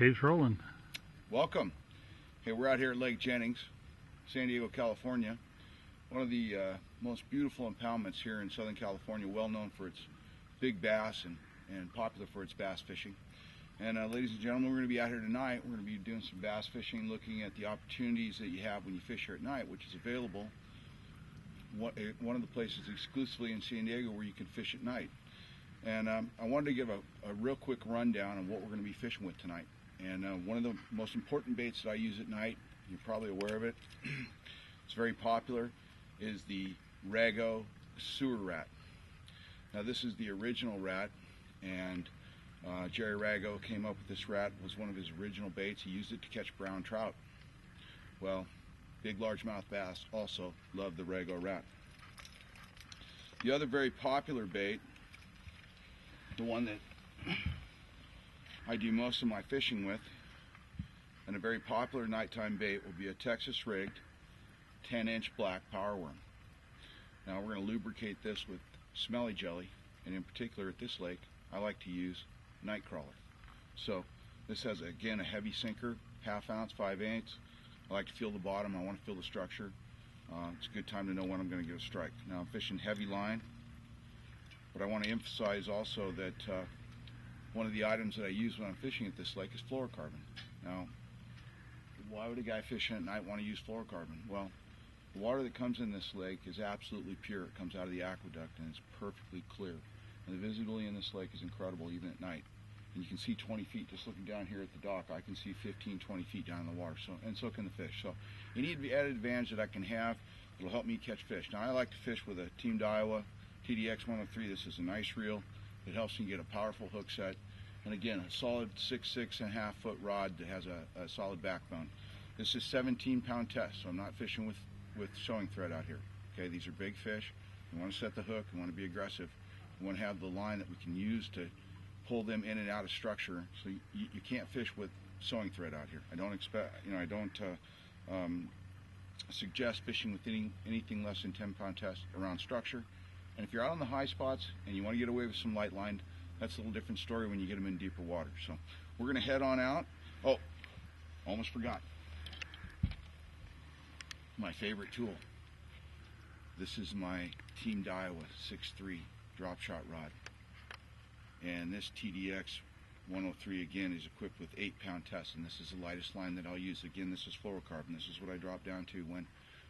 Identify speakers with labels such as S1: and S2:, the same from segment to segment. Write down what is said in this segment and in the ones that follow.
S1: Tape's rolling.
S2: Welcome. Hey, we're out here at Lake Jennings, San Diego, California. One of the most beautiful impoundments here in Southern California, well known for its big bass and popular for its bass fishing. And ladies and gentlemen, we're going to be out here tonight. We're going to be doing some bass fishing, looking at the opportunities that you have when you fish here at night, which is available. One of the places exclusively in San Diego where you can fish at night. And I wanted to give a real quick rundown on what we're going to be fishing with tonight. And one of the most important baits that I use at night, you're probably aware of it, it's very popular, is the Rago sewer rat. Now this is the original rat, and Jerry Rago came up with this rat. It was one of his original baits. He used it to catch brown trout. Well, big largemouth bass also love the Rago rat. The other very popular bait, the one that I do most of my fishing with, and a very popular nighttime bait, will be a Texas rigged 10-inch black power worm. Now we're going to lubricate this with smelly jelly, and in particular at this lake I like to use night crawler. So this has again a heavy sinker, 1/2 ounce, 5/8. I like to feel the bottom. I want to feel the structure. It's a good time to know when I'm going to get a strike. Now I'm fishing heavy line, but I want to emphasize also that one of the items that I use when I'm fishing at this lake is fluorocarbon. Now, why would a guy fishing at night want to use fluorocarbon? Well, the water that comes in this lake is absolutely pure. It comes out of the aqueduct and it's perfectly clear. And the visibility in this lake is incredible even at night. And you can see 20 feet just looking down here at the dock. I can see 15, 20 feet down in the water, and so can the fish. So any added advantage that I can have will help me catch fish. Now I like to fish with a Team Daiwa TDX 103. This is a nice reel. It helps me get a powerful hook set. And again, a solid 6.5 foot rod that has a solid backbone. This is 17-pound test, so I'm not fishing with showing thread out here. Okay, these are big fish. We want to set the hook. We want to be aggressive. We want to have the line that we can use to pull them in and out of structure. So you can't fish with sewing thread out here. I don't expect, I don't suggest fishing with anything less than 10-pound test around structure. And if you're out on the high spots and you want to get away with some light line, that's a little different story when you get them in deeper water. So we're going to head on out. Oh, almost forgot. My favorite tool. This is my Team Daiwa 6.3 drop shot rod. And this TDX 103 again is equipped with 8-pound test, and this is the lightest line that I'll use. Again, this is fluorocarbon. This is what I drop down to when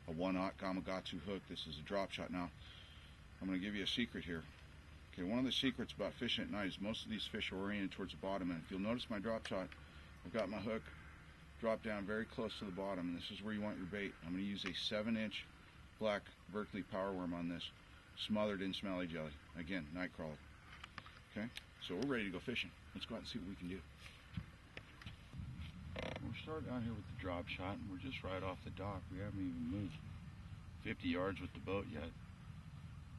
S2: a 1/0 Gamakatsu hook. This is a drop shot. Now, I'm going to give you a secret here. Okay, one of the secrets about fishing at night is most of these fish are oriented towards the bottom, and if you'll notice my drop shot, I've got my hook dropped down very close to the bottom, and this is where you want your bait. I'm going to use a 7-inch black Berkeley power worm on this, smothered in smelly jelly. Again, night crawler. Okay, so we're ready to go fishing. Let's go out and see what we can do. We're starting out here with the drop shot, and we're just right off the dock. We haven't even moved 50 yards with the boat yet.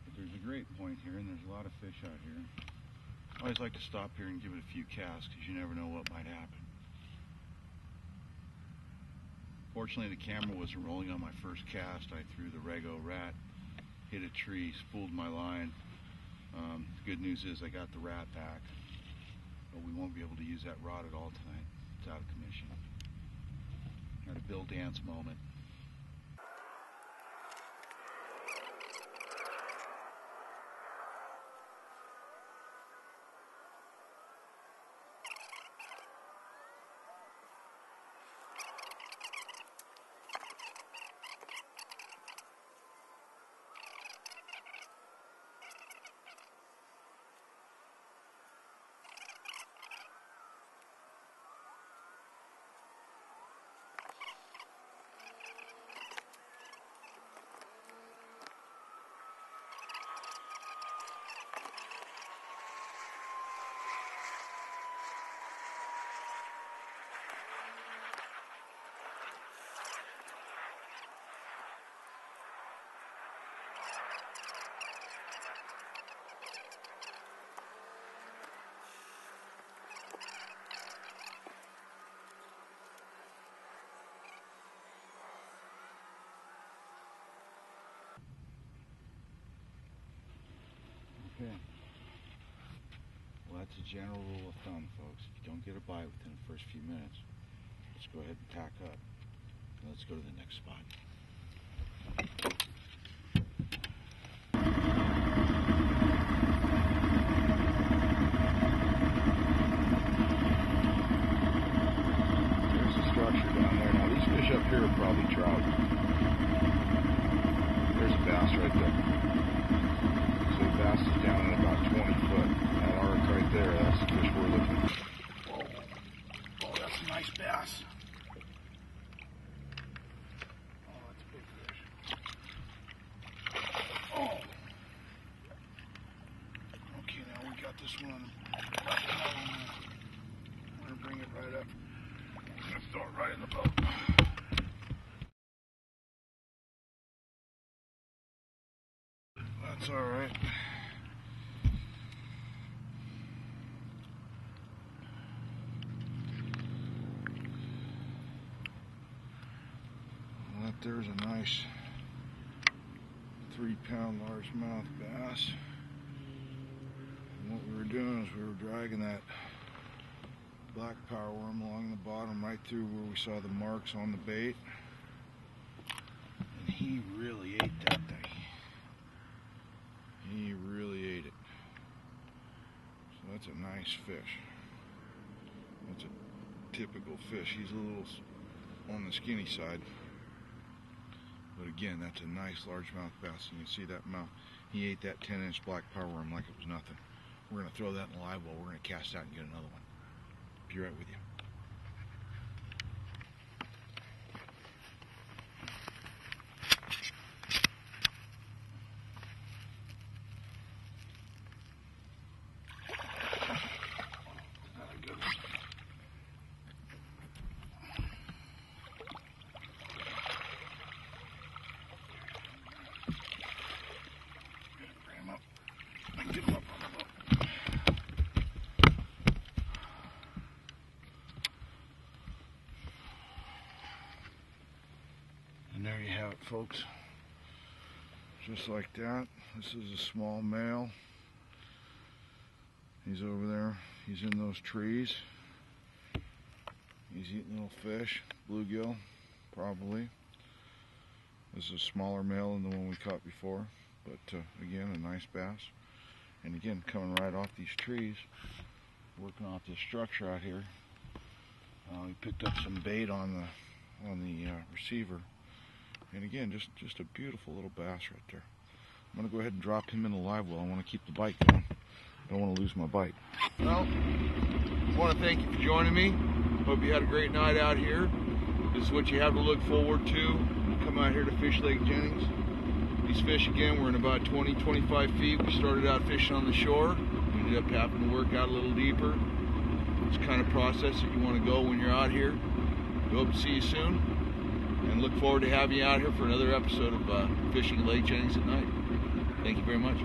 S2: But there's a great point here, and there's a lot of fish out here. I always like to stop here and give it a few casts, because you never know what might happen. Fortunately, the camera wasn't rolling on my first cast. I threw the Rago rat, hit a tree, spooled my line. The good news is I got the rat back, but we won't be able to use that rod at all tonight. It's out of commission. Got a Bill Dance moment. That's a general rule of thumb, folks. If you don't get a bite within the first few minutes, let's go ahead and tack up. And let's go to the next spot. There's a structure down there. Now these fish up here are probably trout. There's a bass right there. So the bass is down at about 20 foot. That arc right there, that's the fish we're looking at. Oh, that's a nice bass. Oh, that's a big fish. Oh. Okay, now we got this one. I'm going to bring it right up. I'm going to throw it right in the boat. That's all right. Well, there's a nice 3-pound largemouth bass. And what we were doing is we were dragging that black power worm along the bottom right through where we saw the marks on the bait. And he really ate that thing. He really ate it. So that's a nice fish. That's a typical fish. He's a little on the skinny side. But again, that's a nice largemouth bass. And you can see that mouth. He ate that 10-inch black power worm like it was nothing. We're going to throw that in the live well. We're going to cast out and get another one. Be right with you. And there you have it, folks. Just like that. This is a small male. He's over there. He's in those trees. He's eating little fish, bluegill, probably. This is a smaller male than the one we caught before, but again, a nice bass. And again, coming right off these trees, working off this structure out here. We picked up some bait on the receiver. And again, just a beautiful little bass right there. I'm going to go ahead and drop him in the live well. I want to keep the bite going. I don't want to lose my bite. Well, I want to thank you for joining me. Hope you had a great night out here. This is what you have to look forward to when you come out here to fish Lake Jennings. These fish, again, were in about 20-25 feet. We started out fishing on the shore. We ended up having to work out a little deeper. It's the kind of process that you want to go when you're out here. We hope to see you soon, and look forward to having you out here for another episode of Fishing Lake Jennings at Night. Thank you very much.